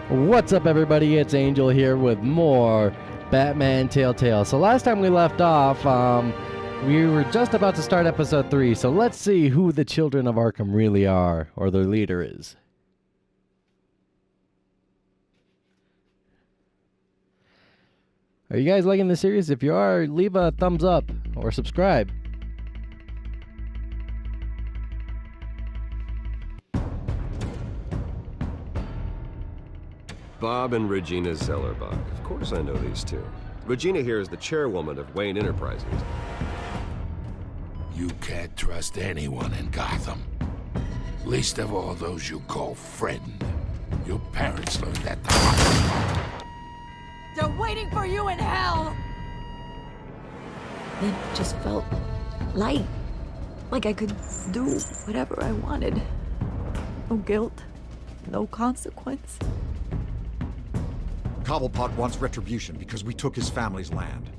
What's up, everybody? It's Angel here with more Batman Telltale. So last time we left off, we were just about to start episode 3. So let's see who the children of Arkham really are, or their leader is. Are you guys liking the series? If you are, leave a thumbs up or subscribe. Bob and Regina Zellerbach. Of course I know these two. Regina here is the chairwoman of Wayne Enterprises. You can't trust anyone in Gotham. Least of all those you call friend. Your parents learned that the hard way. They're waiting for you in hell! It just felt light. Like I could do whatever I wanted. No guilt, no consequence. Cobblepot wants retribution because we took his family's land.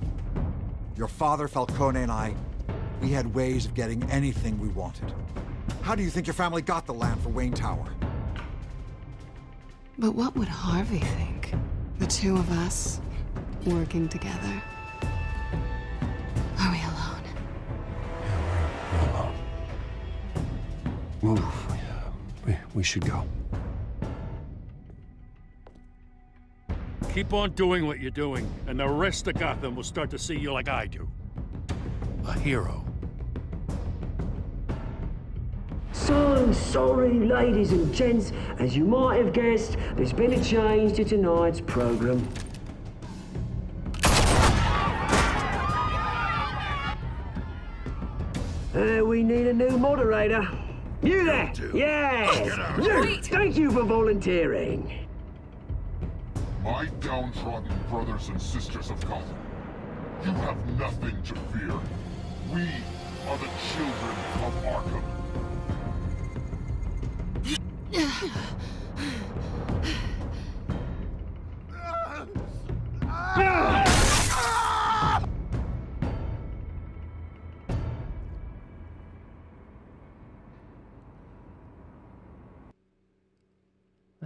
Your father, Falcone, and I, we had ways of getting anything we wanted. How do you think your family got the land for Wayne Tower? But what would Harvey think? The two of us, working together. Are we alone? Yeah, we're alone. We should go. Keep on doing what you're doing, and the rest of Gotham will start to see you like I do. A hero. So sorry, ladies and gents. As you might have guessed, there's been a change to tonight's program. We need a new moderator. You there? Yeah! You! Thank you for volunteering. My downtrodden brothers and sisters of Gotham, you have nothing to fear. We are the children of Arkham.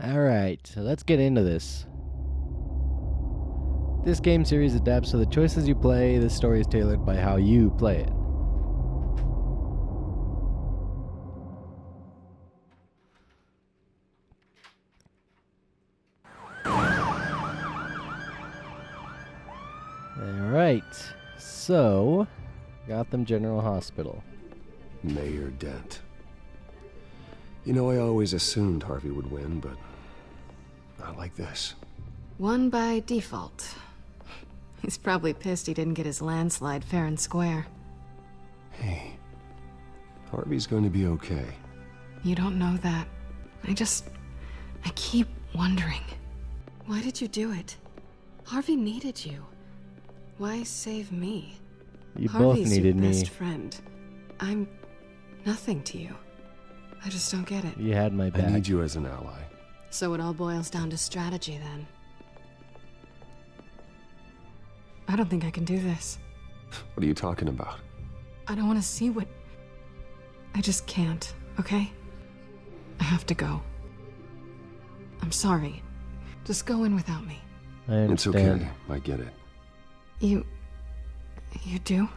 Alright, so let's get into this. This game series adapts to the choices you play. This story is tailored by how you play it. Alright, so Gotham General Hospital. Mayor Dent. You know, I always assumed Harvey would win, but not like this. Won by default. He's probably pissed he didn't get his landslide fair and square. Hey, Harvey's going to be okay. You don't know that. I keep wondering. Why did you do it? Harvey needed you. Why save me? You Harvey's both needed your me. best friend. I'm nothing to you. I just don't get it. You had my back. I need you as an ally. So it all boils down to strategy then. I don't think I can do this. What are you talking about? I don't want to see what... I just can't, okay? I have to go. I'm sorry. Just go in without me. I It's understand. okay. I get it. You do?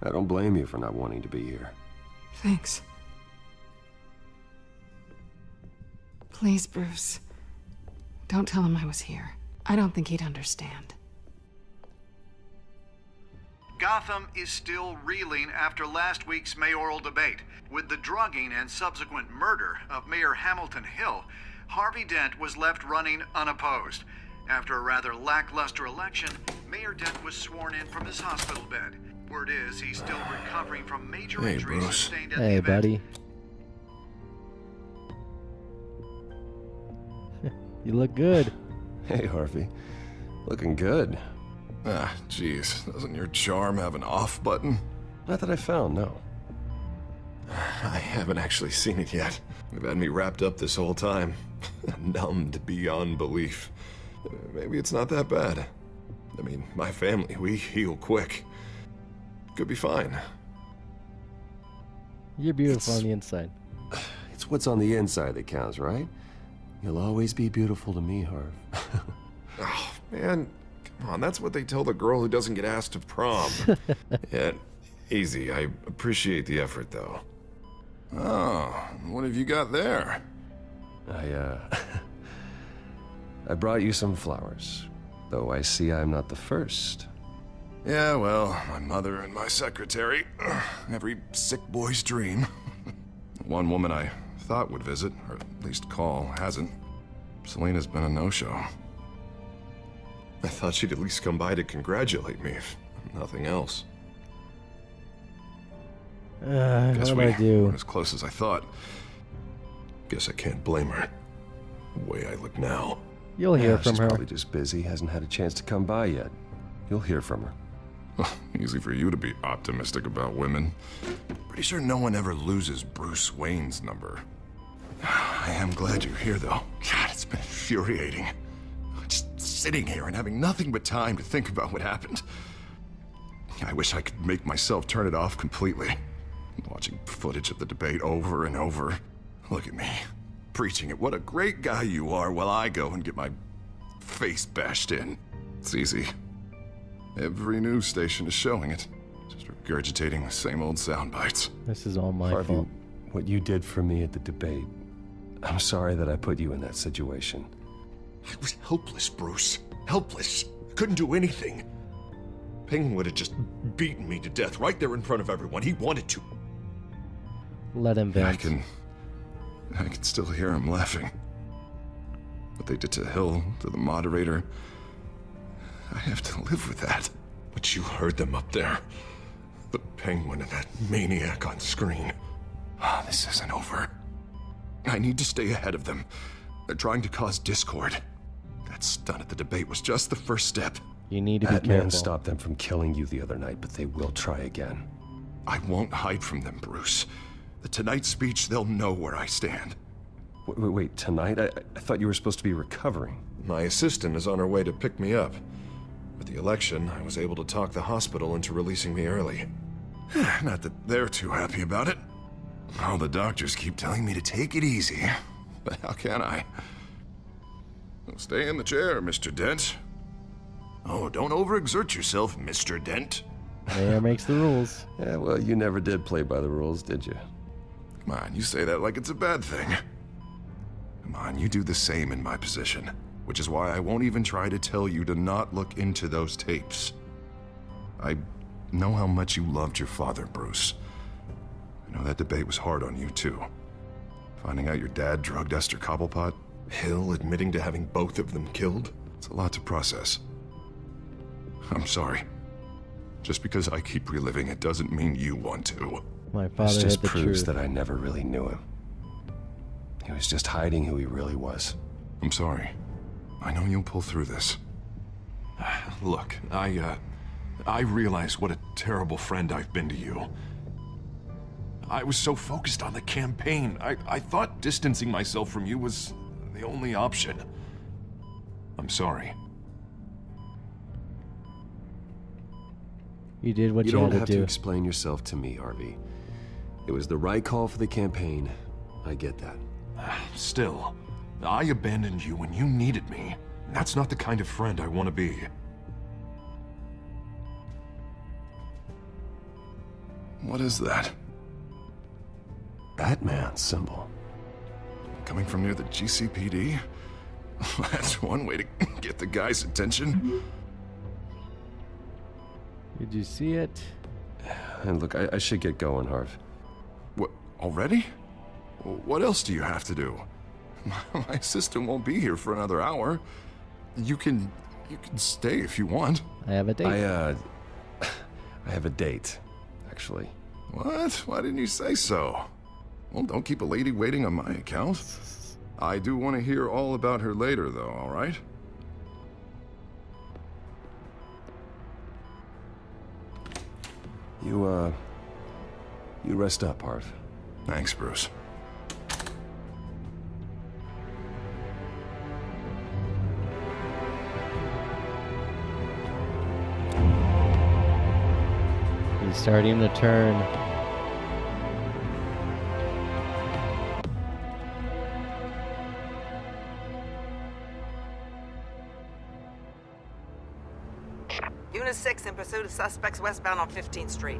I don't blame you for not wanting to be here. Thanks. Please, Bruce. Don't tell him I was here. I don't think he'd understand. Gotham is still reeling after last week's mayoral debate. With the drugging and subsequent murder of Mayor Hamilton Hill, Harvey Dent was left running unopposed. After a rather lackluster election, Mayor Dent was sworn in from his hospital bed. Word is he's still recovering from major injuries sustained at the Hey, event. buddy. You look good. Hey, Harvey. Looking good. Ah, jeez. Doesn't your charm have an off button? Not that I found, no. I haven't actually seen it yet. They've had me wrapped up this whole time. Numbed beyond belief. Maybe it's not that bad. I mean, my family, we heal quick. Could be fine. You're beautiful on the inside. It's what's on the inside that counts, right? You'll always be beautiful to me, Harv. Oh, man. Come on, that's what they tell the girl who doesn't get asked to prom. Yeah, easy. I appreciate the effort, though. Oh, what have you got there? I brought you some flowers. Though I see I'm not the first. Yeah, well, my mother and my secretary. Every sick boy's dream. One woman I thought would visit, or at least call, hasn't. Selena's been a no-show. I thought she'd at least come by to congratulate me, if nothing else. What Guess do we I do? weren't as close as I thought. Guess I can't blame her. The way I look now. You'll hear from she's her. Probably just busy, hasn't had a chance to come by yet. You'll hear from her. Easy for you to be optimistic about women. Pretty sure no one ever loses Bruce Wayne's number. I am glad you're here, though. God, it's been infuriating. Just sitting here and having nothing but time to think about what happened. I wish I could make myself turn it off completely. Watching footage of the debate over and over. Look at me, preaching it. What a great guy you are, while I go and get my face bashed in. It's easy. Every news station is showing it. Just regurgitating the same old sound bites. This is all my Harvey, fault. what you did for me at the debate. I'm sorry that I put you in that situation. I was helpless, Bruce. Helpless. Couldn't do anything. Penguin would have just beaten me to death right there in front of everyone. He wanted to. Let him vent. I can still hear him laughing. What they did to Hill, to the moderator, I have to live with that. But you heard them up there. The Penguin and that maniac on screen. This isn't over. I need to stay ahead of them. They're trying to cause discord. That stunt at the debate was just the first step. You need to be That man careful. stopped them from killing you the other night, but they will try again. I won't hide from them, Bruce. The tonight speech, they'll know where I stand. Wait, tonight? I thought you were supposed to be recovering. My assistant is on her way to pick me up. With the election, I was able to talk the hospital into releasing me early. Not that they're too happy about it. All the doctors keep telling me to take it easy. But how can I? Well, stay in the chair, Mr. Dent. Oh, don't overexert yourself, Mr. Dent. Mayor makes the rules. Yeah, well, you never did play by the rules, did you? Come on, you say that like it's a bad thing. Come on, you do the same in my position. Which is why I won't even try to tell you to not look into those tapes. I know how much you loved your father, Bruce. I know that debate was hard on you, too. Finding out your dad drugged Esther Cobblepot, Hill admitting to having both of them killed? it's a lot to process. I'm sorry. Just because I keep reliving it doesn't mean you want to. My This father just had the proves truth. that I never really knew him. He was just hiding who he really was. I'm sorry. I know you'll pull through this. Look, I realize what a terrible friend I've been to you. I was so focused on the campaign. I thought distancing myself from you was the only option. I'm sorry. You did what You you, don't had have to to do. explain yourself to me, Harvey. It was the right call for the campaign. I get that. Still, I abandoned you when you needed me. That's not the kind of friend I want to be. What is that? Batman symbol. Coming from near the GCPD? That's one way to get the guy's attention. Did you see it? And look, I should get going, Harv. What, already? What else do you have to do? My assistant won't be here for another hour. You can stay if you want. I have a date. I have a date, actually. What? Why didn't you say so? Well, don't keep a lady waiting on my account. I do want to hear all about her later, though, all right? You rest up, Harv. Thanks, Bruce. He's starting to turn. Unit 6 in pursuit of suspects westbound on 15th Street.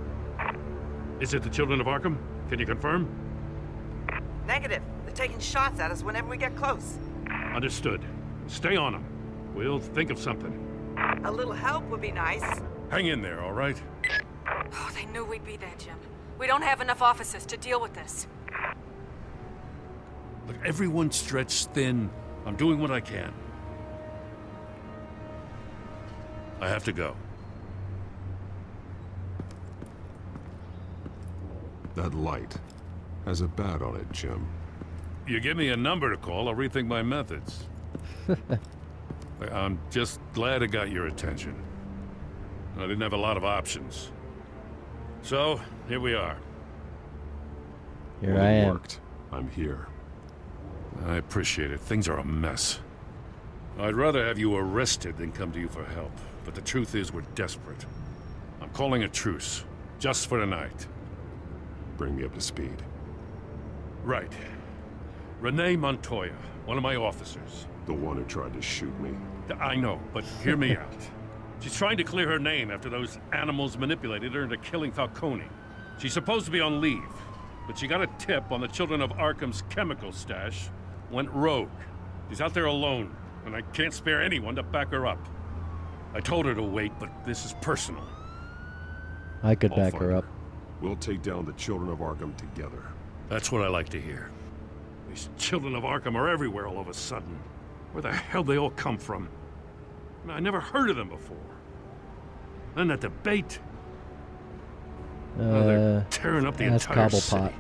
Is it the Children of Arkham? Can you confirm? Negative. They're taking shots at us whenever we get close. Understood. Stay on them. We'll think of something. A little help would be nice. Hang in there, all right? Oh, they knew we'd be there, Jim. We don't have enough officers to deal with this. Look, everyone's stretched thin. I'm doing what I can. I have to go. That light has a bat on it, Jim. You give me a number to call, I'll rethink my methods. I'm just glad it got your attention. I didn't have a lot of options. So, here we are. Here I am. Worked. I'm here. I appreciate it. Things are a mess. I'd rather have you arrested than come to you for help. But the truth is, we're desperate. I'm calling a truce. Just for tonight. Bring me up to speed. Right. Renee Montoya, one of my officers. The one who tried to shoot me. I know, but hear me out. She's trying to clear her name after those animals manipulated her into killing Falcone. She's supposed to be on leave, but she got a tip on the Children of Arkham's chemical stash, went rogue. She's out there alone, and I can't spare anyone to back her up. I told her to wait, but this is personal. I could I'll back find her up. We'll take down the Children of Arkham together. That's what I like to hear. These Children of Arkham are everywhere all of a sudden. Where the hell they all come from? I never heard of them before. Then that debate. They're tearing up the entire city.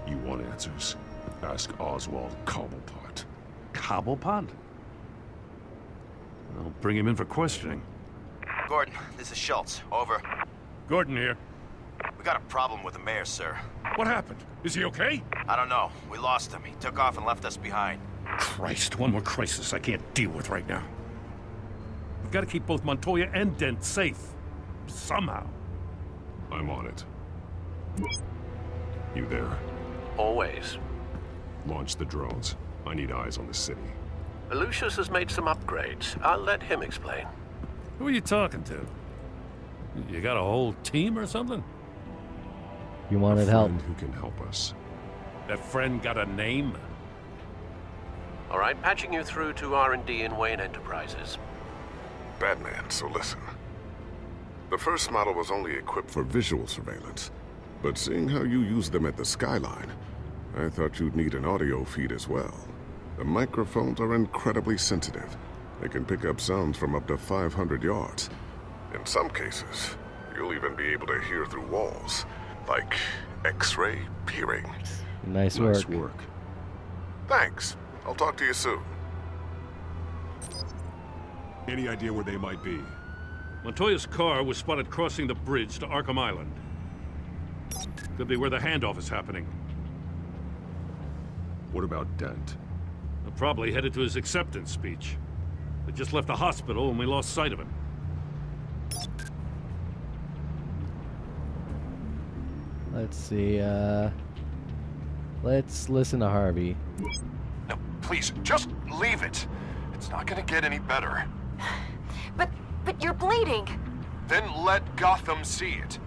You want answers? Ask Oswald Cobblepot. Cobblepot? I'll bring him in for questioning. Gordon, this is Schultz. Over. Gordon here. We got a problem with the mayor, sir. What happened? Is he okay? I don't know. We lost him. He took off and left us behind. Christ, one more crisis I can't deal with right now. We've got to keep both Montoya and Dent safe. Somehow. I'm on it. You there? Always. Launch the drones. I need eyes on the city. Lucius has made some upgrades. I'll let him explain. Who are you talking to? You got a whole team or something? You wanted help. Who can help us? That friend got a name? All right, patching you through to R&D in Wayne Enterprises. Batman, so listen. The first model was only equipped for visual surveillance, but seeing how you use them at the Skyline, I thought you'd need an audio feed as well. The microphones are incredibly sensitive. They can pick up sounds from up to 500 yards. In some cases, you'll even be able to hear through walls, like X-ray peering. Nice work. Thanks. I'll talk to you soon. Any idea where they might be? Montoya's car was spotted crossing the bridge to Arkham Island. Could be where the handoff is happening. What about Dent? They're probably headed to his acceptance speech. They just left the hospital and we lost sight of him. Let's see, let's listen to Harvey. No, please, just leave it. It's not gonna get any better. But you're bleeding. Then let Gotham see it.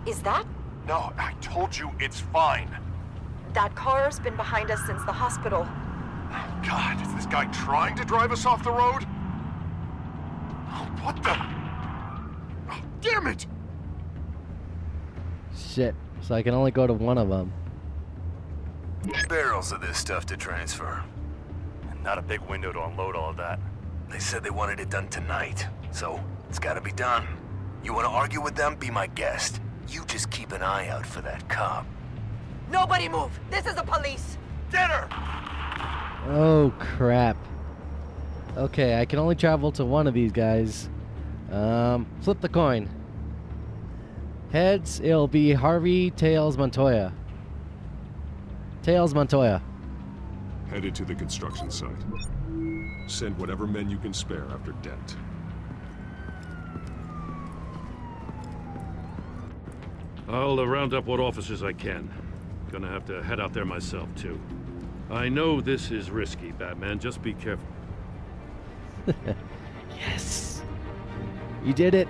Is that? No, I told you it's fine. That car's been behind us since the hospital. God, is this guy trying to drive us off the road? Oh, what the? Oh, damn it! Shit. So I can only go to one of them. Barrels of this stuff to transfer. And not a big window to unload all of that. They said they wanted it done tonight, so it's gotta be done. You wanna argue with them? Be my guest. You just keep an eye out for that cop. Nobody move! This is the police! Get her! Oh, crap. Okay, I can only travel to one of these guys. Flip the coin. Heads, it'll be Harvey, tails, Montoya. Tails, Montoya. Headed to the construction site. Send whatever men you can spare after Dent. I'll round up what officers I can. Gonna have to head out there myself, too. I know this is risky, Batman. Just be careful. Yes. You did it.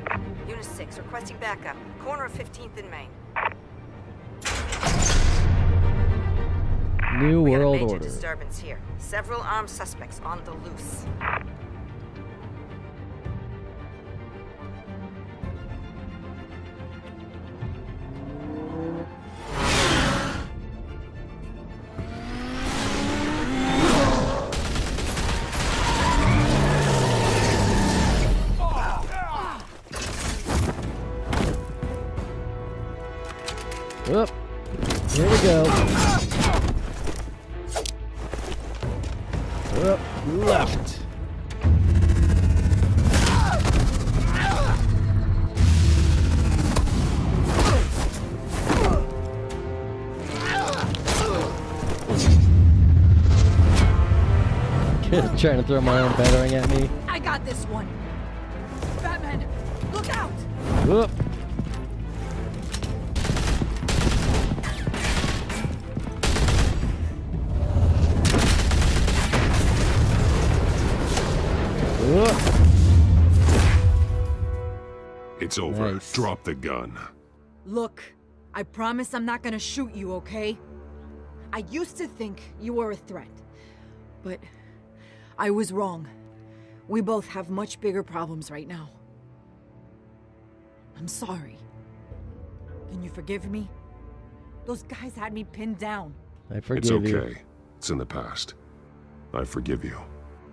Unit Unit 6, requesting backup. Corner of 15th and Main. New We got a World major Order. disturbance here. Several armed suspects on the loose. Up. Here we go. Up. Left. Kid trying to throw my own battering at me. I got this one. Batman, look out! Whoop. It's over. Nice. Drop the gun. Look, I promise I'm not gonna shoot you, okay? I used to think you were a threat, but I was wrong. We both have much bigger problems right now. I'm sorry. Can you forgive me? Those guys had me pinned down. I forgive It's okay. you. It's in the past. I forgive you.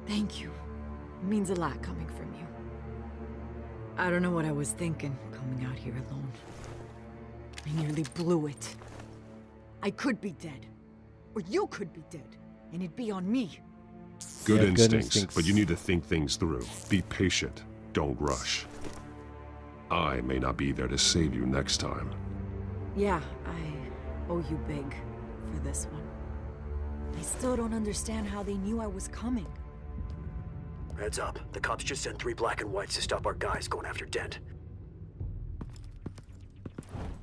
Thank you. It means a lot coming from you. I don't know what I was thinking, coming out here alone. I nearly blew it. I could be dead. Or you could be dead. And it'd be on me. Good Yeah, instincts, but you need to think things through. Be patient. Don't rush. I may not be there to save you next time. Yeah, I owe you big for this one. I still don't understand how they knew I was coming. Heads up. The cops just sent 3 black and whites to stop our guys going after Dent.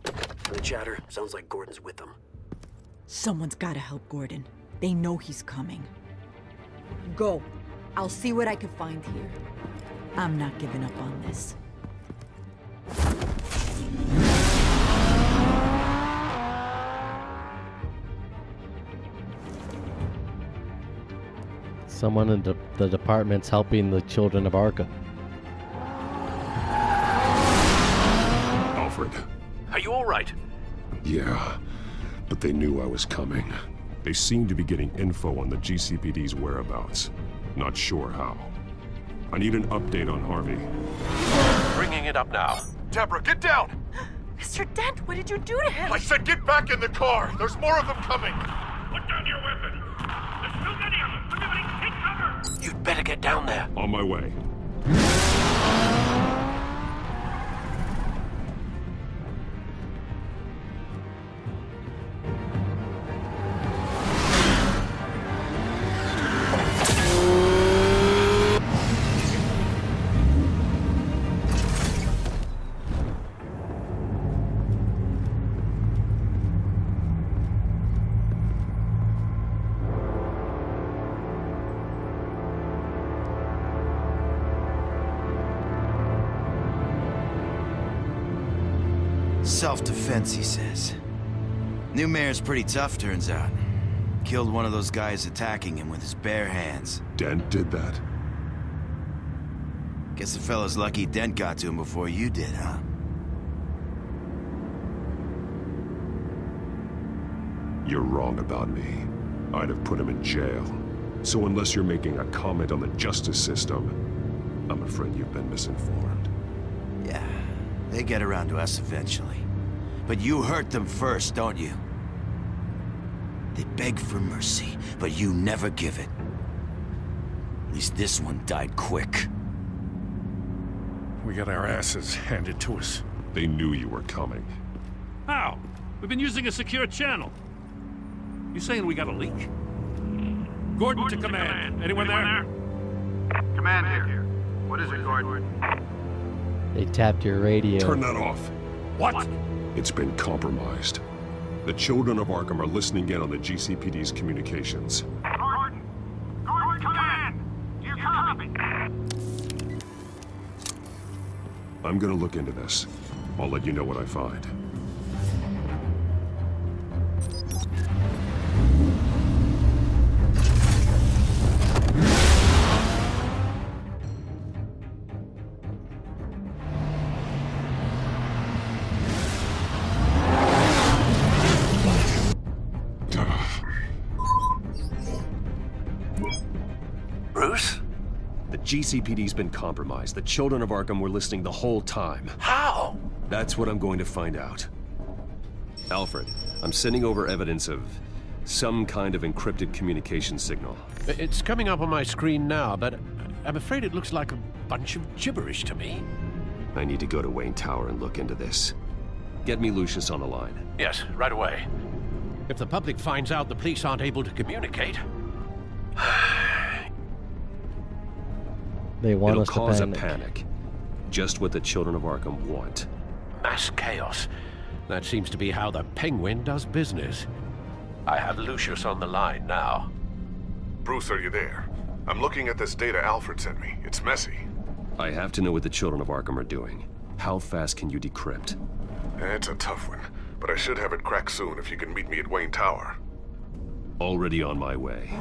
From the chatter, sounds like Gordon's with them. Someone's gotta help Gordon. They know he's coming. Go. I'll see what I can find here. I'm not giving up on this. Someone in the department's helping the children of Arkham. Alfred. Are you all right? Yeah, but they knew I was coming. They seem to be getting info on the GCPD's whereabouts. Not sure how. I need an update on Harvey. Bringing it up now. Deborah, get down! Mr. Dent, what did you do to him? I said get back in the car! There's more of them coming! Put down your weapon! There's too many of them! Everybody take cover! You'd better get down there. On my way. Self-defense, he says. New mayor's pretty tough, turns out. Killed one of those guys attacking him with his bare hands. Dent did that? Guess the fella's lucky Dent got to him before you did, huh? You're wrong about me. I'd have put him in jail. So unless you're making a comment on the justice system, I'm afraid you've been misinformed. Yeah, they get around to us eventually. But you hurt them first, don't you? They beg for mercy, but you never give it. At least this one died quick. We got our asses handed to us. They knew you were coming. How? We've been using a secure channel. You saying we got a leak? Gordon to command. Anyone there? Command here. What is it, Gordon? They tapped your radio. Turn that off. What? It's been compromised. The children of Arkham are listening in on the GCPD's communications. Gordon! Gordon, command! Do you copy? I'm gonna look into this. I'll let you know what I find. Bruce? The GCPD's been compromised. The children of Arkham were listening the whole time. How? That's what I'm going to find out. Alfred, I'm sending over evidence of some kind of encrypted communication signal. It's coming up on my screen now, but I'm afraid it looks like a bunch of gibberish to me. I need to go to Wayne Tower and look into this. Get me Lucius on the line. Yes, right away. If the public finds out the police aren't able to communicate... They want It'll us cause to a panic. Just what the children of Arkham want. Mass chaos. That seems to be how the Penguin does business. I have Lucius on the line now. Bruce, are you there? I'm looking at this data Alfred sent me. It's messy. I have to know what the children of Arkham are doing. How fast can you decrypt? It's a tough one, but I should have it cracked soon if you can meet me at Wayne Tower. Already on my way.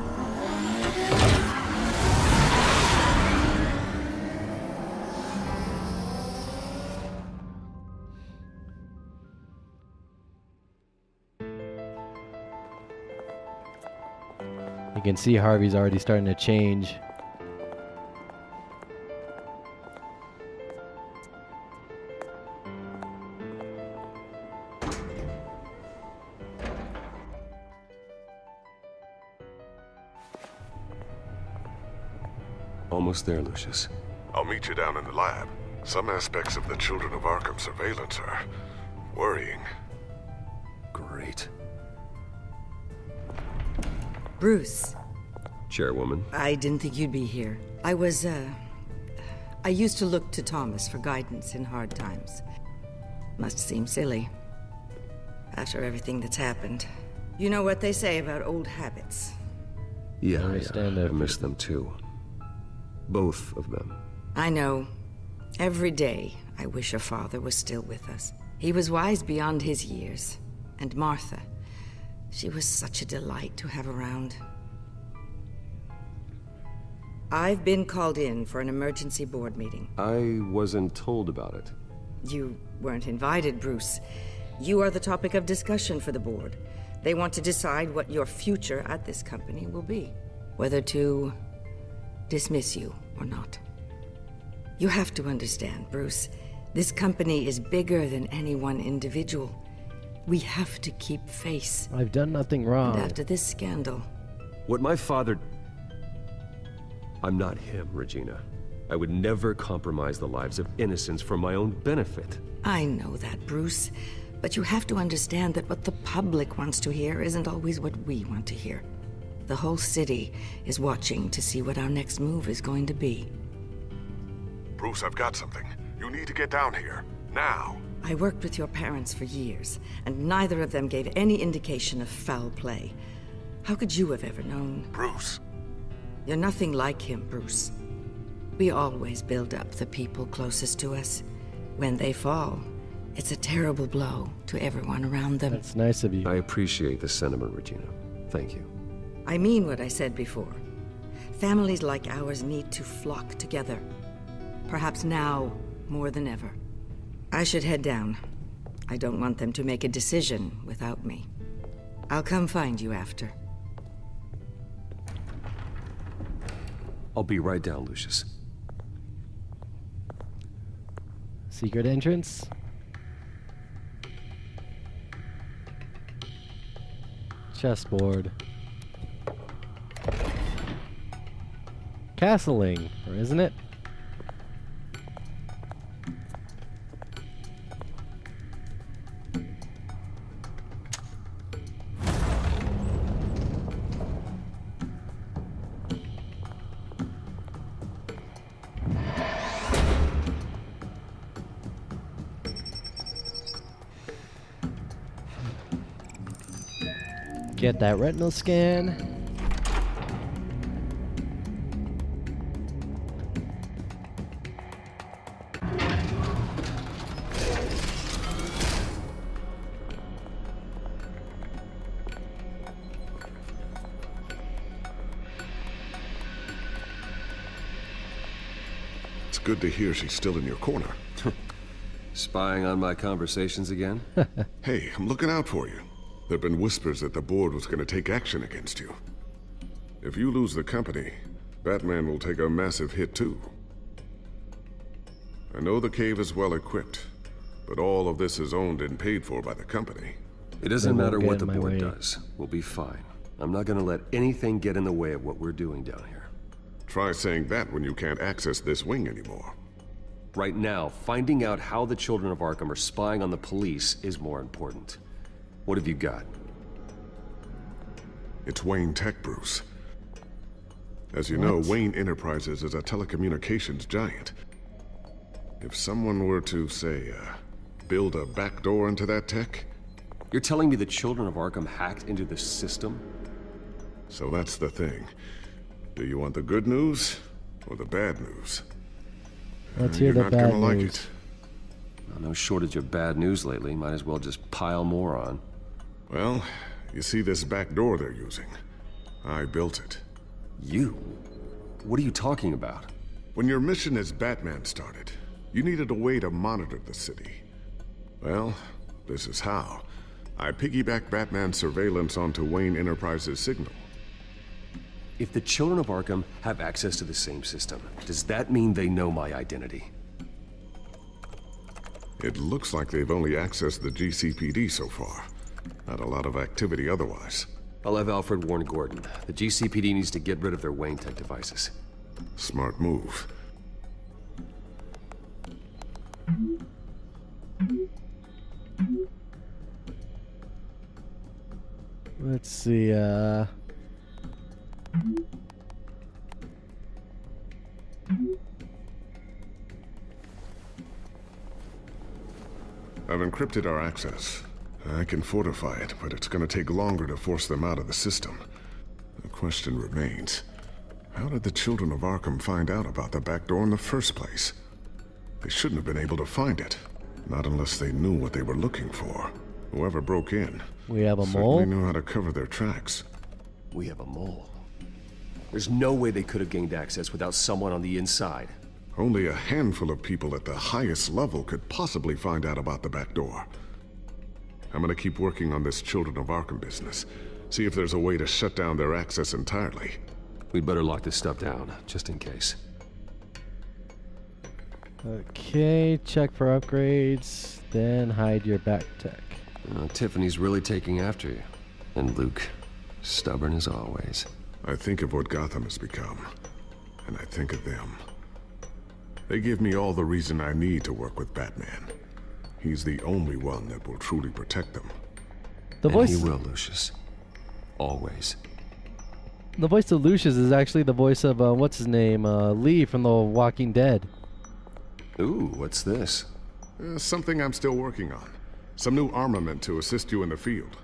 You can see Harvey's already starting to change. Almost there, Lucius. I'll meet you down in the lab. Some aspects of the Children of Arkham surveillance are worrying. Great. Bruce. Chairwoman. I didn't think you'd be here. I used to look to Thomas for guidance in hard times. Must seem silly. After everything that's happened. You know what they say about old habits. Yeah, I miss them too. Both of them. I know. Every day, I wish your father was still with us. He was wise beyond his years. And Martha, she was such a delight to have around. I've been called in for an emergency board meeting. I wasn't told about it. You weren't invited, Bruce. You are the topic of discussion for the board. They want to decide what your future at this company will be. Whether to dismiss you or not. You have to understand, Bruce. This company is bigger than any one individual. We have to keep face. I've done nothing wrong. And after this scandal... What my father... I'm not him, Regina. I would never compromise the lives of innocents for my own benefit. I know that, Bruce. But you have to understand that what the public wants to hear isn't always what we want to hear. The whole city is watching to see what our next move is going to be. Bruce, I've got something. You need to get down here. Now. I worked with your parents for years, and neither of them gave any indication of foul play. How could you have ever known? Bruce. You're nothing like him, Bruce. We always build up the people closest to us. When they fall, it's a terrible blow to everyone around them. That's nice of you. I appreciate the sentiment, Regina. Thank you. I mean what I said before. Families like ours need to flock together. Perhaps now more than ever. I should head down. I don't want them to make a decision without me. I'll come find you after. I'll be right down, Lucius. Secret entrance. Chessboard. Castling, or isn't it? Get that retinal scan. good to hear she's still in your corner. Spying on my conversations again? Hey, I'm looking out for you. There've been whispers that the board was going to take action against you. If you lose the company, Batman will take a massive hit too. I know the cave is well equipped, but all of this is owned and paid for by the company. It doesn't matter what the board does. We'll be fine. I'm not gonna let anything get in the way of what we're doing down here. Try saying that when you can't access this wing anymore. Right now, finding out how the children of Arkham are spying on the police is more important. What have you got? It's Wayne Tech, Bruce. As you know, Wayne Enterprises is a telecommunications giant. If someone were to, say, build a backdoor into that tech... You're telling me the children of Arkham hacked into the system? So that's the thing. Do you want the good news or the bad news? Let's hear the bad news. You're not gonna like it. Well, no shortage of bad news lately. Might as well just pile more on. Well, you see this back door they're using? I built it. You? What are you talking about? When your mission as Batman started, you needed a way to monitor the city. Well, this is how. I piggybacked Batman's surveillance onto Wayne Enterprises' signal. If the children of Arkham have access to the same system, does that mean they know my identity? It looks like they've only accessed the GCPD so far. Not a lot of activity otherwise. I'll have Alfred warn Gordon. The GCPD needs to get rid of their Wayne Tech devices. Smart move. Let's see, I've encrypted our access. I can fortify it, but it's gonna take longer to force them out of the system. The question remains, how did the children of Arkham find out about the back door in the first place? They shouldn't have been able to find it. Not unless they knew what they were looking for. Whoever broke in. We have a mole? Certainly knew how to cover their tracks. We have a mole. There's no way they could have gained access without someone on the inside. Only a handful of people at the highest level could possibly find out about the back door. I'm gonna keep working on this Children of Arkham business. See if there's a way to shut down their access entirely. We'd better lock this stuff down, just in case. Okay, check for upgrades, then hide your back tech. Tiffany's really taking after you. And Luke, stubborn as always. I think of what Gotham has become, and I think of them. They give me all the reason I need to work with Batman. He's the only one that will truly protect them. The voice... And he will, Lucius. Always. The voice of Lucius is actually the voice of, what's his name, Lee from The Walking Dead. Ooh, what's this? Something I'm still working on. Some new armament to assist you in the field.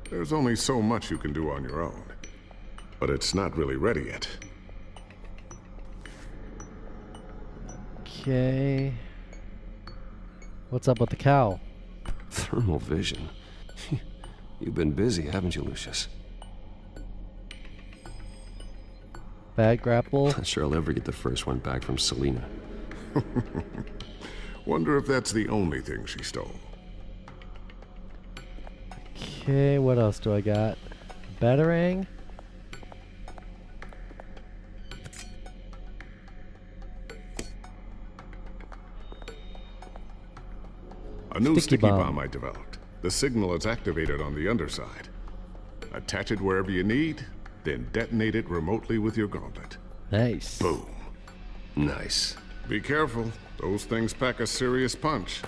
There's only so much you can do on your own. But it's not really ready yet. Okay. What's up with the cow? Thermal vision. You've been busy, haven't you, Lucius? Bad grapple. Not sure I'll ever get the first one back from Selina. Wonder if that's the only thing she stole. Okay, what else do I got? Batarang. A new sticky bomb I developed. The signal is activated on the underside. Attach it wherever you need, then detonate it remotely with your gauntlet. Nice. Boom. Nice. Be careful. Those things pack a serious punch.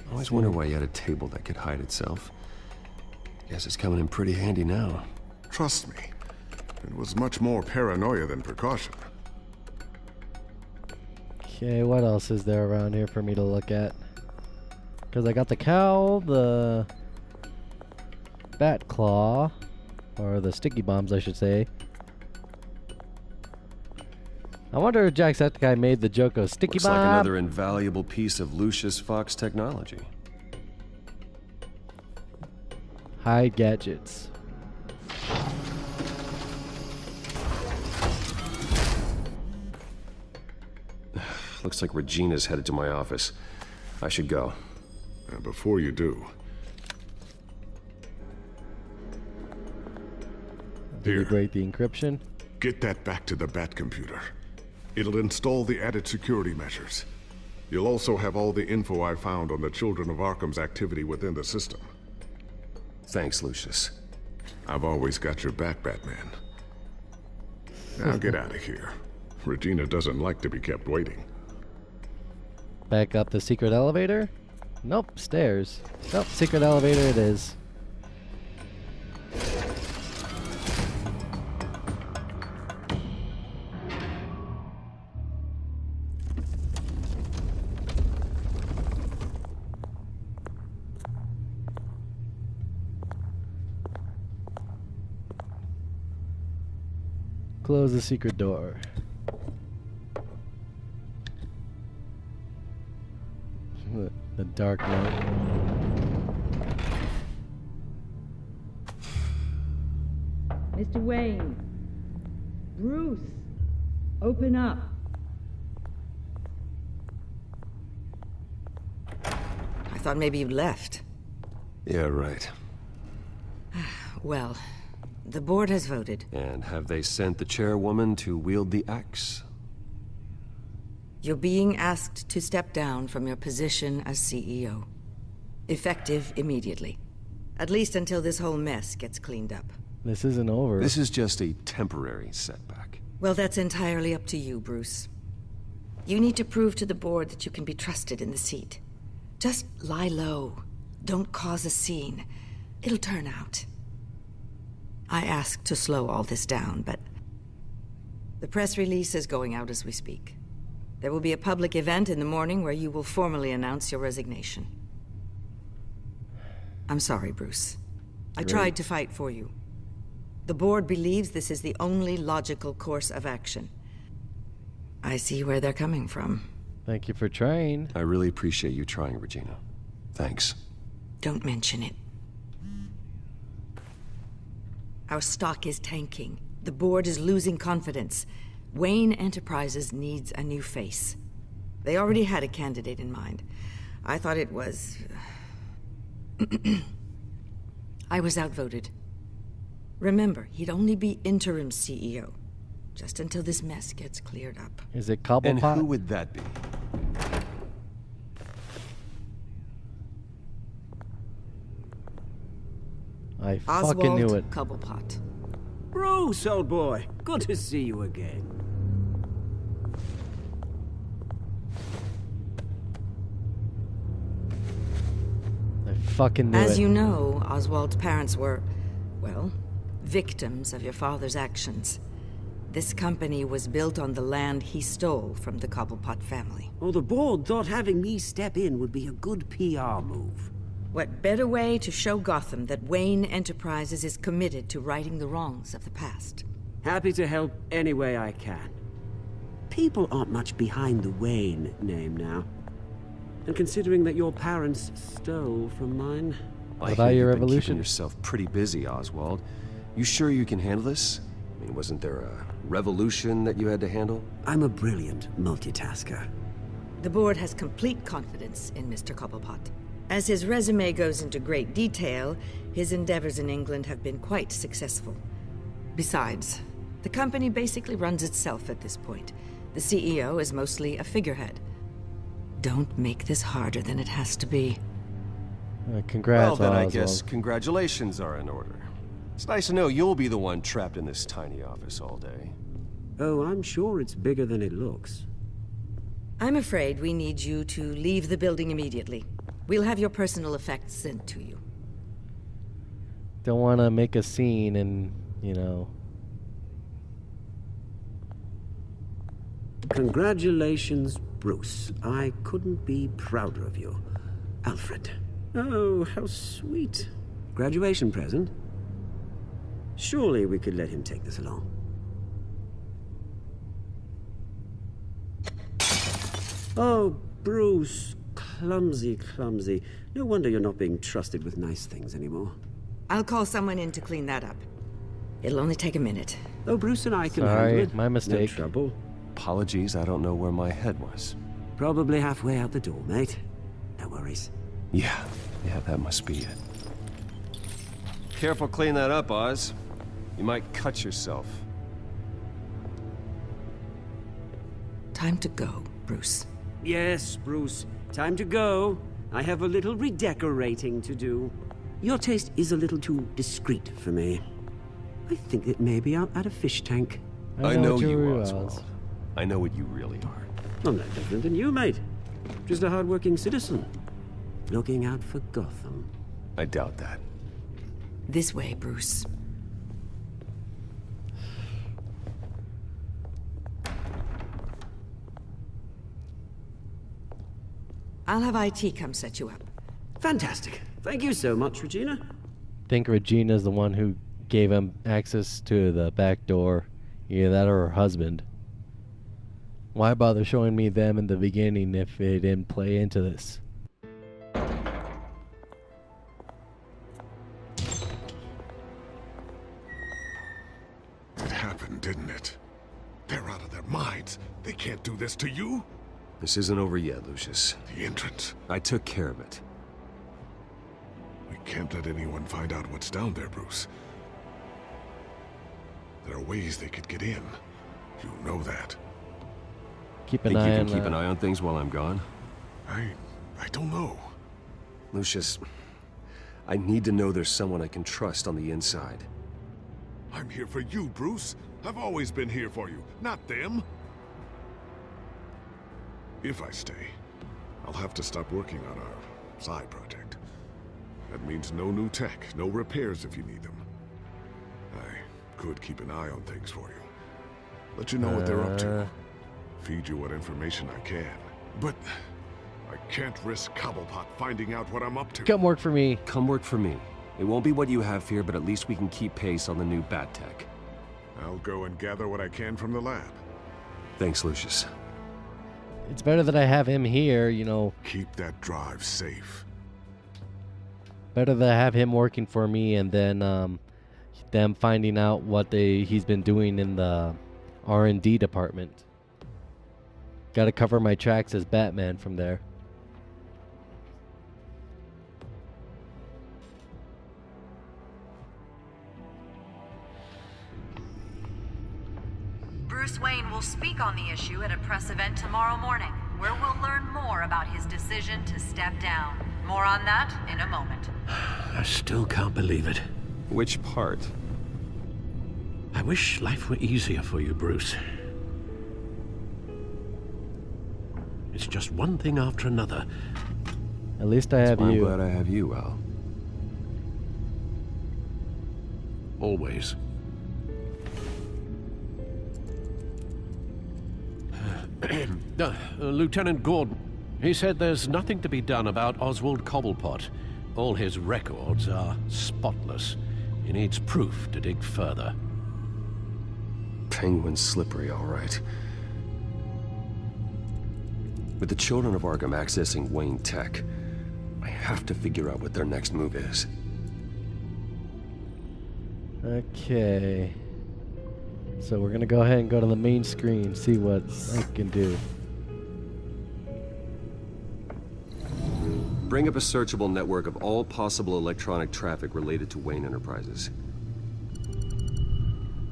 I always wonder why you had a table that could hide itself. Guess it's coming in pretty handy now. Trust me. It was much more paranoia than precaution. Okay, what else is there around here for me to look at? Because I got the cow, the bat claw, or the sticky bombs, I should say. I wonder if Jacksepticeye made the joke of sticky bomb. Looks like another invaluable piece of Lucius Fox technology. Hide gadgets. Looks like Regina's headed to my office. I should go. And before you do... Did you break the encryption? Get that back to the Bat computer. It'll install the added security measures. You'll also have all the info I found on the Children of Arkham's activity within the system. Thanks, Lucius. I've always got your back, Batman. Now get out of here. Regina doesn't like to be kept waiting. Back up the secret elevator? Nope, stairs. Nope, secret elevator it is. Close the secret door. The dark note. Mr. Wayne. Bruce. Open up. I thought maybe you'd left. Yeah, right. Well, the board has voted. And have they sent the chairwoman to wield the axe? You're being asked to step down from your position as CEO. Effective immediately. At least until this whole mess gets cleaned up. This isn't over. This is just a temporary setback. Well, that's entirely up to you, Bruce. You need to prove to the board that you can be trusted in the seat. Just lie low. Don't cause a scene. It'll turn out. I asked to slow all this down, but the press release is going out as we speak. There will be a public event in the morning where you will formally announce your resignation. I'm sorry, Bruce. I tried to fight for you. The board believes this is the only logical course of action. I see where they're coming from. Thank you for trying. I really appreciate you trying, Regina. Thanks. Don't mention it. Our stock is tanking. The board is losing confidence. Wayne Enterprises needs a new face. They already had a candidate in mind. I thought it was... I was outvoted. Remember, he'd only be interim CEO. Just until this mess gets cleared up. Is it Cobblepot? And who would that be? I fucking knew it. Cobblepot. Bruce, old boy. Good to see you again. I fucking knew it. As you know, Oswald's parents were, well, victims of your father's actions. This company was built on the land he stole from the Cobblepot family. Well, the board thought having me step in would be a good PR move. What better way to show Gotham that Wayne Enterprises is committed to righting the wrongs of the past? Happy to help any way I can. People aren't much behind the Wayne name now. And considering that your parents stole from mine... I hear you've been keeping yourself pretty busy, Oswald. You sure you can handle this? I mean, wasn't there a revolution that you had to handle? I'm a brilliant multitasker. The board has complete confidence in Mr. Cobblepot. As his resume goes into great detail, his endeavors in England have been quite successful. Besides, the company basically runs itself at this point. The CEO is mostly a figurehead. Don't make this harder than it has to be. Congrats, well, then I Oswald. guess congratulations are in order. It's nice to know you'll be the one trapped in this tiny office all day. Oh, I'm sure it's bigger than it looks. I'm afraid we need you to leave the building immediately. We'll have your personal effects sent to you. Don't want to make a scene and, you know... Congratulations, Bruce. I couldn't be prouder of you. Alfred. Oh, how sweet. Graduation present? Surely we could let him take this along. Oh, Bruce. Clumsy, clumsy. No wonder you're not being trusted with nice things anymore. I'll call someone in to clean that up. It'll only take a minute. Oh, Bruce and I can Sorry, handle it. my mistake. No trouble. Apologies, I don't know where my head was. Probably halfway out the door, mate. No worries. Yeah, that must be it. Careful cleaning that up, Oz. You might cut yourself. Time to go, Bruce. Yes, Bruce. Time to go. I have a little redecorating to do. Your taste is a little too discreet for me. I think that maybe I'm at a fish tank. I know you, Oswald. I know what you really are. I'm no different than you, mate. Just a hard-working citizen. Looking out for Gotham. I doubt that. This way, Bruce. I'll have IT come set you up. Fantastic. Thank you so much, Regina. I think Regina's the one who gave him access to the back door. Either that or her husband. Why bother showing me them in the beginning if it didn't play into this? It happened, didn't it? They're out of their minds. They can't do this to you. This isn't over yet, Lucius. The entrance. I took care of it. We can't let anyone find out what's down there, Bruce. There are ways they could get in. You know that. Keep an Think eye you on can keep an eye on things while I'm gone? I don't know. Lucius, I need to know there's someone I can trust on the inside. I'm here for you, Bruce. I've always been here for you, not them. If I stay, I'll have to stop working on our side project. That means no new tech, no repairs if you need them. I could keep an eye on things for you. Let you know what they're up to. Feed you what information I can. But I can't risk Cobblepot finding out what I'm up to. Come work for me. Come work for me. It won't be what you have here, but at least we can keep pace on the new bat tech. I'll go and gather what I can from the lab. Thanks, Lucius. It's better that I have him here, you know. Keep that drive safe. Better that I have him working for me and then them finding out what he's been doing in the R&D department. Gotta cover my tracks as Batman from there. Bruce Wayne will speak on the issue at a press event tomorrow morning, where we'll learn more about his decision to step down. More on that in a moment. I still can't believe it. Which part? I wish life were easier for you, Bruce. It's just one thing after another. At least I have you. I'm glad I have you, Al. Always. Lieutenant Gordon, he said there's nothing to be done about Oswald Cobblepot. All his records are spotless. He needs proof to dig further. Penguin's slippery, all right. With the children of Arkham accessing Wayne Tech, I have to figure out what their next move is. Okay. So we're gonna go ahead and go to the main screen, see what I can do. Bring up a searchable network of all possible electronic traffic related to Wayne Enterprises.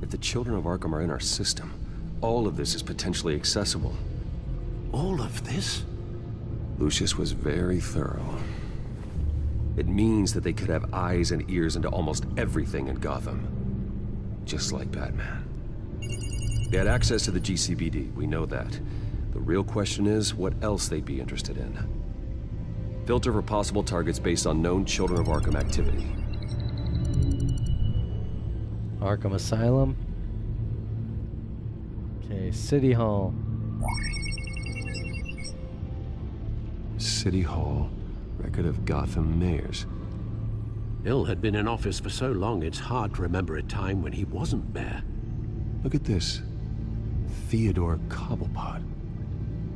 If the children of Arkham are in our system, all of this is potentially accessible. All of this? Lucius was very thorough. It means that they could have eyes and ears into almost everything in Gotham. Just like Batman. They had access to the GCPD, we know that. The real question is, what else they'd be interested in. Filter for possible targets based on known Children of Arkham activity. Arkham Asylum. Okay, City Hall. City Hall. Record of Gotham mayors. Hill had been in office for so long, it's hard to remember a time when he wasn't mayor. Look at this. Theodore Cobblepot.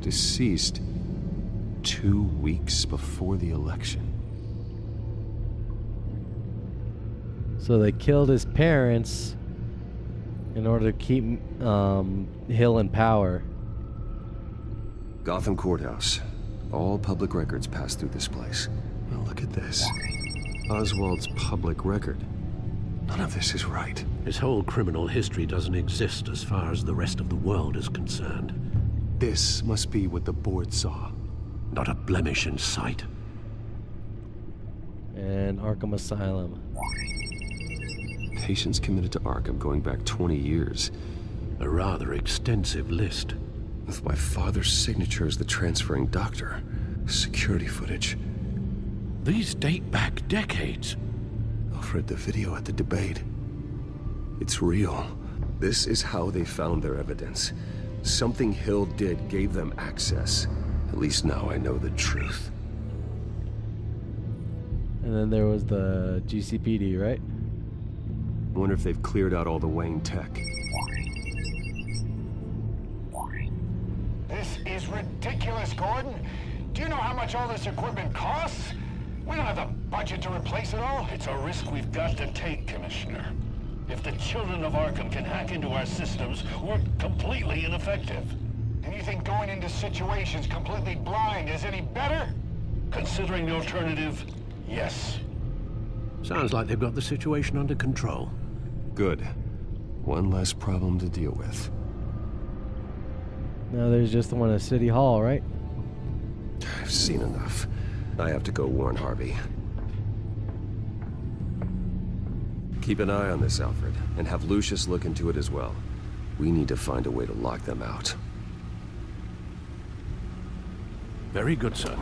Deceased 2 weeks before the election. So they killed his parents in order to keep Hill in power. Gotham Courthouse. All public records pass through this place. Well, look at this. Oswald's public record. None of this is right. His whole criminal history doesn't exist as far as the rest of the world is concerned. This must be what the board saw. Not a blemish in sight. And Arkham Asylum. Patients committed to Arkham going back 20 years. A rather extensive list. With my father's signature as the transferring doctor. Security footage. These date back decades. Alfred, the video at the debate. It's real. This is how they found their evidence. Something Hill did gave them access. At least now I know the truth. And then there was the GCPD, right? I wonder if they've cleared out all the Wayne tech. This is ridiculous, Gordon. Do you know how much all this equipment costs? We don't have the budget to replace it all. It's a risk we've got to take, Commissioner. If the children of Arkham can hack into our systems, we're completely ineffective. And you think going into situations completely blind is any better? Considering the alternative, yes. Sounds like they've got the situation under control. Good. One less problem to deal with. Now there's just the one at City Hall, right? I've seen enough. I have to go warn Harvey. Keep an eye on this, Alfred, and have Lucius look into it as well. We need to find a way to lock them out. Very good, sir.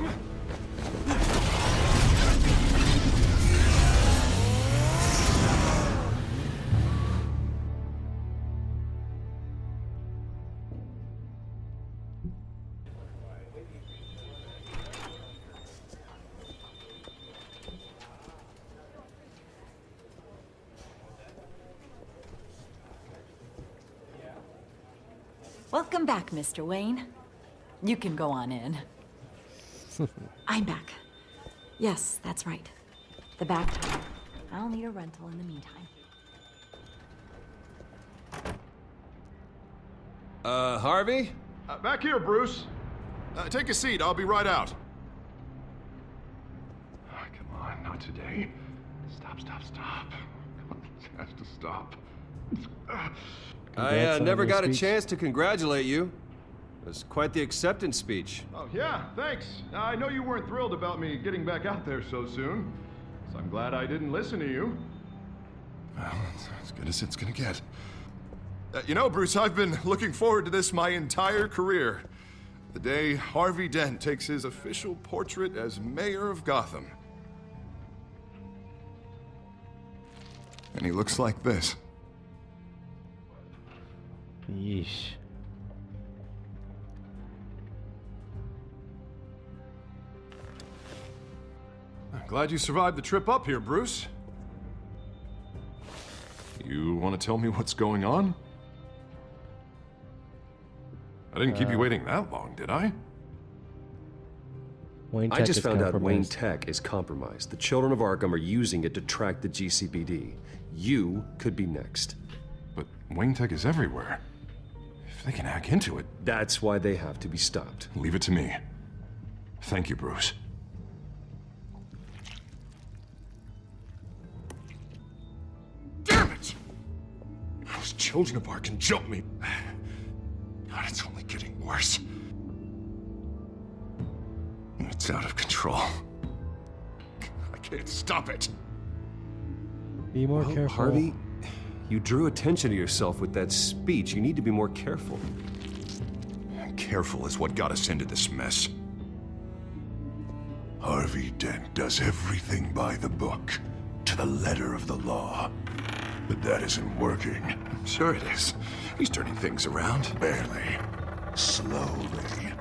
Welcome back, Mr. Wayne. You can go on in. I'm back. Yes, that's right. The back door. I'll need a rental in the meantime. Harvey? Back here, Bruce. Take a seat. I'll be right out. Oh, come on, not today. Stop. Come on, it has to stop. I never got a chance to congratulate you. It was quite the acceptance speech. Oh, yeah, thanks. I know you weren't thrilled about me getting back out there so soon, so I'm glad I didn't listen to you. Well, it's as good as it's gonna get. You know, Bruce, I've been looking forward to this my entire career. The day Harvey Dent takes his official portrait as mayor of Gotham. And he looks like this. Yeesh. I'm glad you survived the trip up here, Bruce. You want to tell me what's going on? I didn't keep you waiting that long, did I? Wayne Tech I just is found out Wayne compromised. Tech is compromised. The children of Arkham are using it to track the GCPD. You could be next. But Wayne Tech is everywhere. If they can hack into it... That's why they have to be stopped. Leave it to me. Thank you, Bruce. Damn it! Those children of Arkham jumped me. God, it's only getting worse. It's out of control. I can't stop it. Be more careful. Harvey, you drew attention to yourself with that speech. You need to be more careful. Careful is what got us into this mess. Harvey Dent does everything by the book, to the letter of the law. But that isn't working. Sure it is. He's turning things around. Barely. Slowly.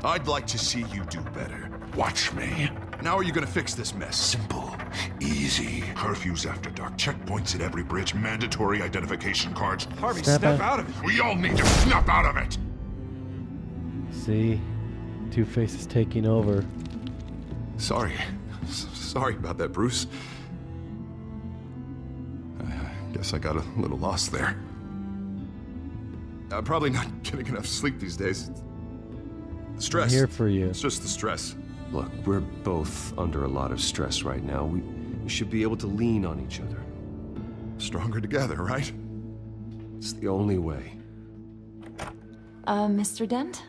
I'd like to see you do better. Watch me. Now are you gonna fix this mess? Simple. Easy. Curfews after dark. Checkpoints at every bridge. Mandatory identification cards. Harvey, Snap snap out. out of it. We all need to snap out of it! See? Two-Face is taking over. Sorry. Sorry about that, Bruce. Guess I got a little lost there. I'm probably not getting enough sleep these days. Stress. I'm here for you. It's just the stress. Look, we're both under a lot of stress right now. We should be able to lean on each other. Stronger together, right? It's the only way. Mr. Dent?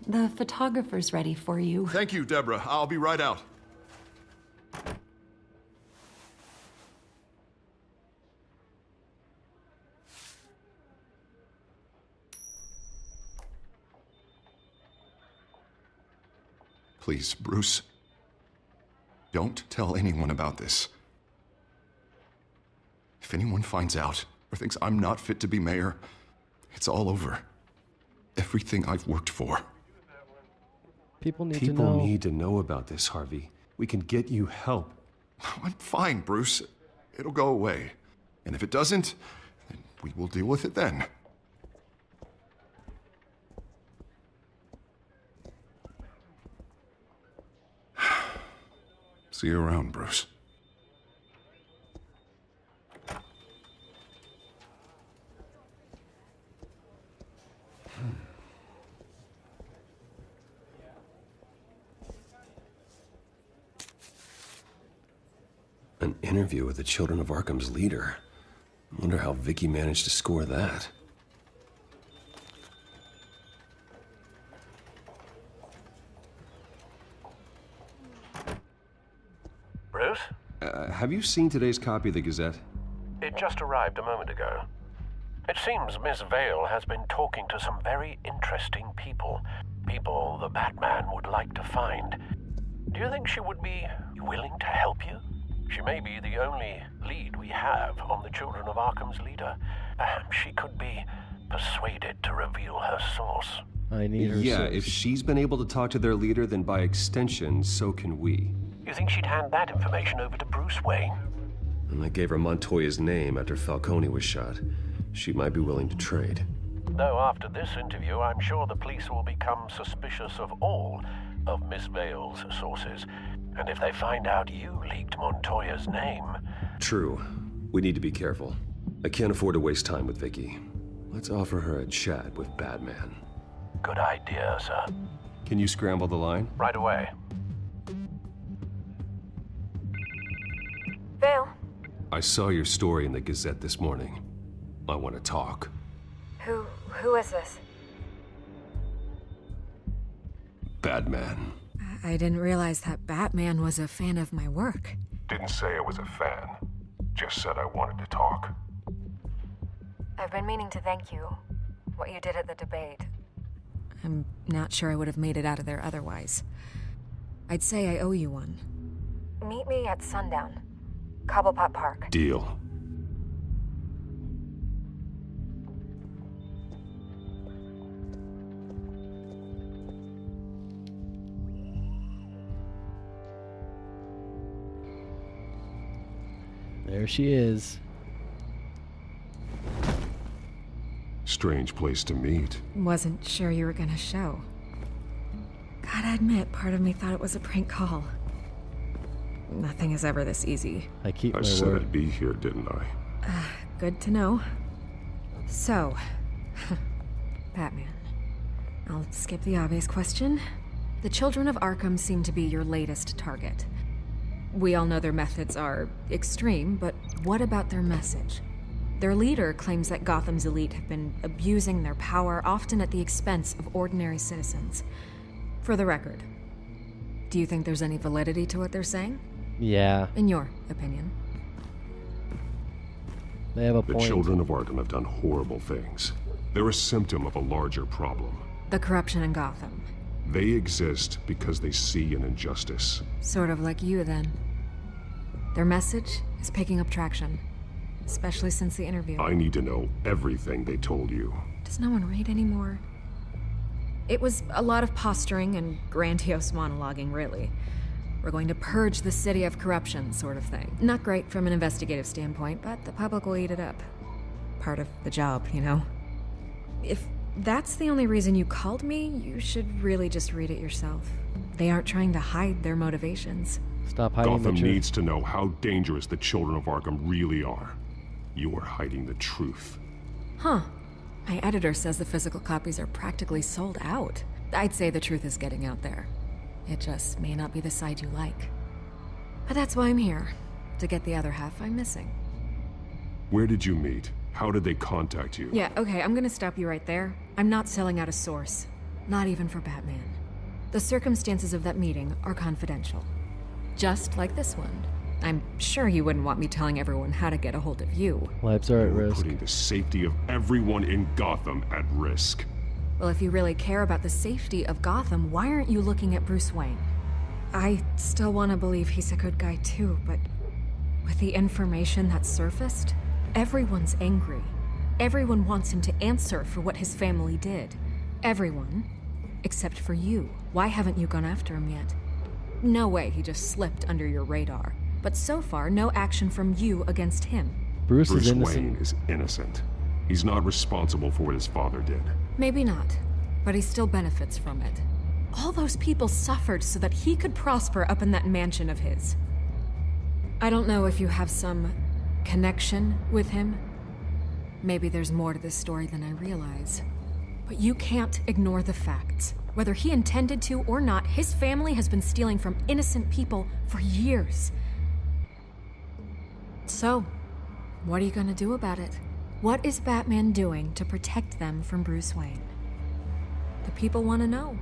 The photographer's ready for you. Thank you, Deborah. I'll be right out. Please, Bruce. Don't tell anyone about this. If anyone finds out or thinks I'm not fit to be mayor, it's all over. Everything I've worked for. People need to know about this, Harvey. We can get you help. I'm fine, Bruce. It'll go away. And if it doesn't, then we will deal with it then. See you around, Bruce. An interview with the Children of Arkham's leader. I wonder how Vicky managed to score that. Bruce? Have you seen today's copy of the Gazette? It just arrived a moment ago. It seems Miss Vale has been talking to some very interesting people. People the Batman would like to find. Do you think she would be willing to help you? She may be the only lead we have on the Children of Arkham's leader. Perhaps she could be persuaded to reveal her source. I need her Yeah, source. if she's been able to talk to their leader, then by extension, so can we. You think she'd hand that information over to Bruce Wayne? And I gave her Montoya's name after Falcone was shot. She might be willing to trade. Though after this interview, I'm sure the police will become suspicious of all of Miss Vale's sources. And if they find out you leaked Montoya's name... True. We need to be careful. I can't afford to waste time with Vicky. Let's offer her a chat with Batman. Good idea, sir. Can you scramble the line? Right away. Vale? I saw your story in the Gazette this morning. I want to talk. Who is this? Batman. I didn't realize that Batman was a fan of my work. Didn't say I was a fan. Just said I wanted to talk. I've been meaning to thank you. What you did at the debate. I'm not sure I would have made it out of there otherwise. I'd say I owe you one. Meet me at sundown. Cobblepot Park. Deal. There she is. Strange place to meet. Wasn't sure you were gonna show. Gotta admit, part of me thought it was a prank call. Nothing is ever this easy. I keep my I said word. I'd be here, didn't I? Good to know. So, Batman. I'll skip the obvious question. The Children of Arkham seem to be your latest target. We all know their methods are extreme, but what about their message? Their leader claims that Gotham's elite have been abusing their power, often at the expense of ordinary citizens. For the record, do you think there's any validity to what they're saying? Yeah. In your opinion? They have a The point. Children of Arkham have done horrible things. They're a symptom of a larger problem. The corruption in Gotham. They exist because they see an injustice. Sort of like you, then. Their message is picking up traction, especially since the interview. I need to know everything they told you. Does no one read anymore? It was a lot of posturing and grandiose monologuing, really. We're going to purge the city of corruption, sort of thing. Not great from an investigative standpoint, but the public will eat it up. Part of the job, you know? If that's the only reason you called me, you should really just read it yourself. They aren't trying to hide their motivations. Stop hiding Gotham the truth. needs to know how dangerous the Children of Arkham really are. You are hiding the truth. Huh. My editor says the physical copies are practically sold out. I'd say the truth is getting out there. It just may not be the side you like. But that's why I'm here, to get the other half I'm missing. Where did you meet? How did they contact you? Yeah, okay, I'm gonna stop you right there. I'm not selling out a source. Not even for Batman. The circumstances of that meeting are confidential. Just like this one. I'm sure you wouldn't want me telling everyone how to get a hold of you. Lives are at You're risk. putting the safety of everyone in Gotham at risk. Well, if you really care about the safety of Gotham, why aren't you looking at Bruce Wayne? I still want to believe he's a good guy too, but with the information that surfaced, everyone's angry. Everyone wants him to answer for what his family did. Everyone, except for you. Why haven't you gone after him yet? No way he just slipped under your radar. But so far, no action from you against him. Bruce is innocent. Wayne is innocent. He's not responsible for what his father did. Maybe not, but he still benefits from it. All those people suffered so that he could prosper up in that mansion of his. I don't know if you have some connection with him. Maybe there's more to this story than I realize. But you can't ignore the facts. Whether he intended to or not, his family has been stealing from innocent people for years. So, what are you gonna do about it? What is Batman doing to protect them from Bruce Wayne? The people want to know.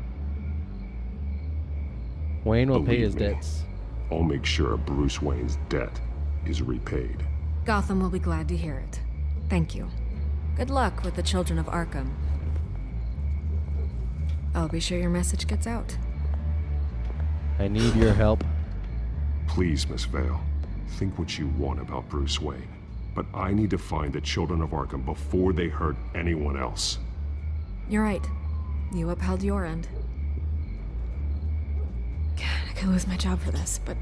Wayne will pay Believe his me, debts. I'll make sure Bruce Wayne's debt is repaid. Gotham will be glad to hear it. Thank you. Good luck with the children of Arkham. I'll be sure your message gets out. I need your help. Please, Miss Vale, think what you want about Bruce Wayne. But I need to find the children of Arkham before they hurt anyone else. You're right. You upheld your end. God, I could lose my job for this, but...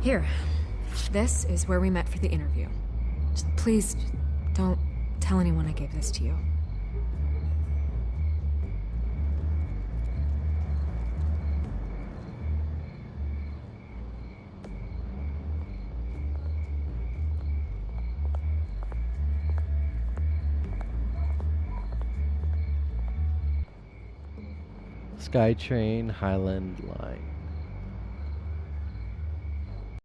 Here. This is where we met for the interview. Just please, don't tell anyone I gave this to you. SkyTrain Highland Line.